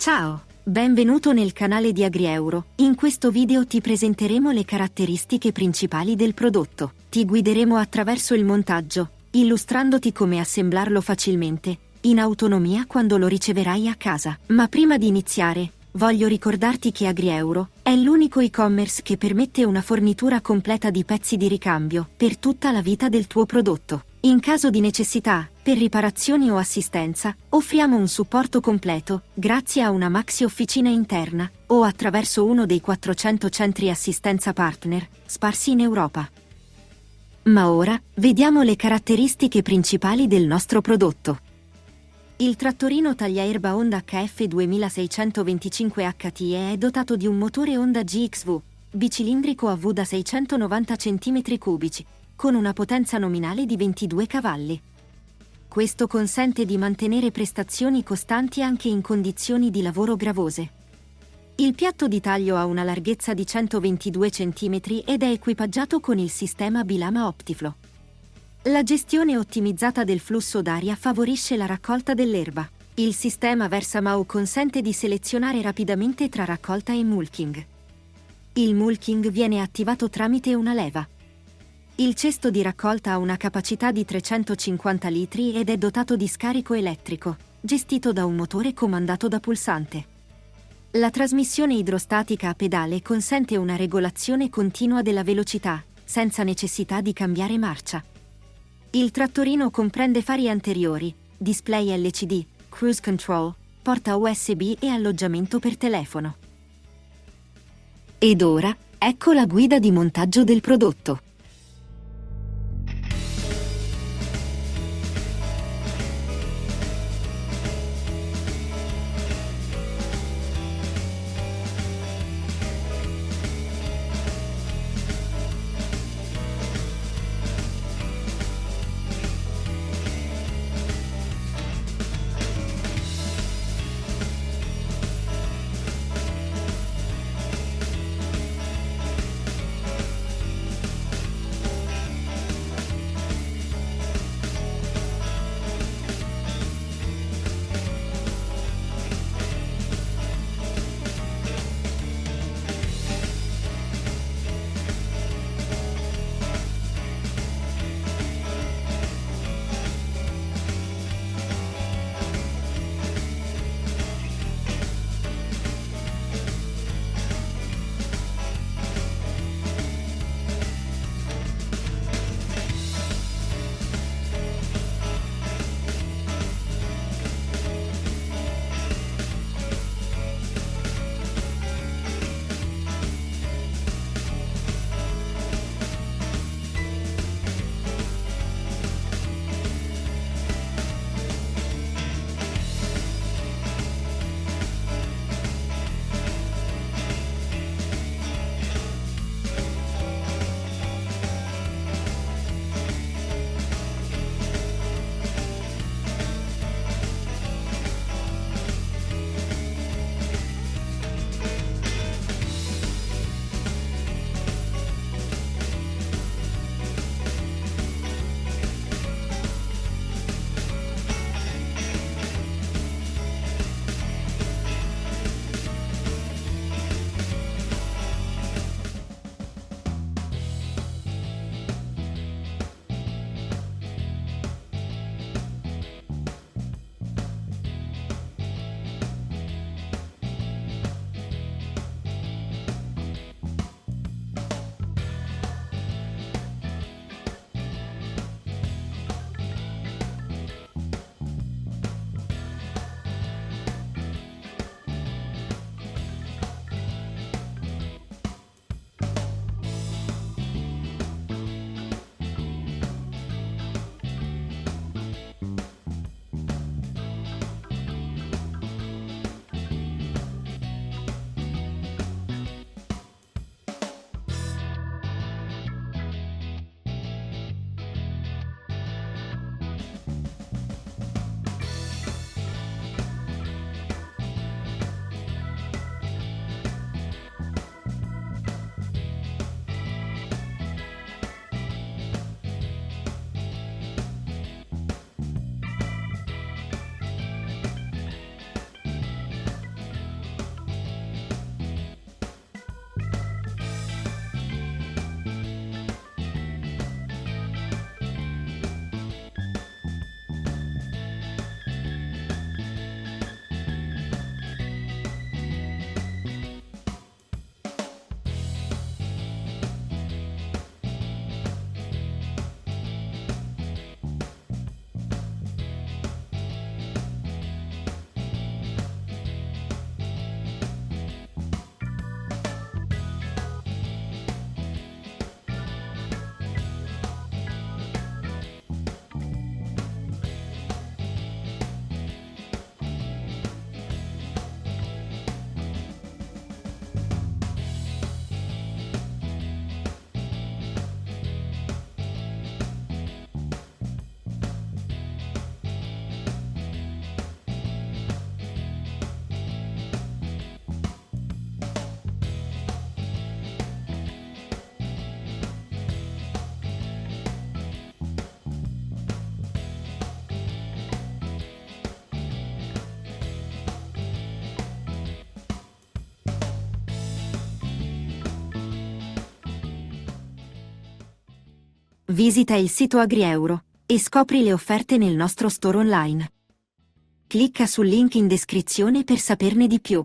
Ciao, benvenuto nel canale di AgriEuro. In questo video ti presenteremo le caratteristiche principali del prodotto. Ti guideremo attraverso il montaggio, illustrandoti come assemblarlo facilmente, in autonomia quando lo riceverai a casa. Ma prima di iniziare, voglio ricordarti che AgriEuro è l'unico e-commerce che permette una fornitura completa di pezzi di ricambio per tutta la vita del tuo prodotto. In caso di necessità, per riparazioni o assistenza, offriamo un supporto completo, grazie a una maxi officina interna, o attraverso uno dei 400 centri assistenza partner, sparsi in Europa. Ma ora, vediamo le caratteristiche principali del nostro prodotto. Il trattorino tagliaerba Honda HF 2625 HTE è dotato di un motore Honda GXV, bicilindrico a V da 690 cm3, con una potenza nominale di 22 cavalli. Questo consente di mantenere prestazioni costanti anche in condizioni di lavoro gravose. Il piatto di taglio ha una larghezza di 122 cm ed è equipaggiato con il sistema Bilama Optiflow. La gestione ottimizzata del flusso d'aria favorisce la raccolta dell'erba. Il sistema Versamau consente di selezionare rapidamente tra raccolta e mulching. Il mulching viene attivato tramite una leva. Il cesto di raccolta ha una capacità di 350 litri ed è dotato di scarico elettrico, gestito da un motore comandato da pulsante. La trasmissione idrostatica a pedale consente una regolazione continua della velocità, senza necessità di cambiare marcia. Il trattorino comprende fari anteriori, display LCD, cruise control, porta USB e alloggiamento per telefono. Ed ora, ecco la guida di montaggio del prodotto. Visita il sito AgriEuro e scopri le offerte nel nostro store online. Clicca sul link in descrizione per saperne di più.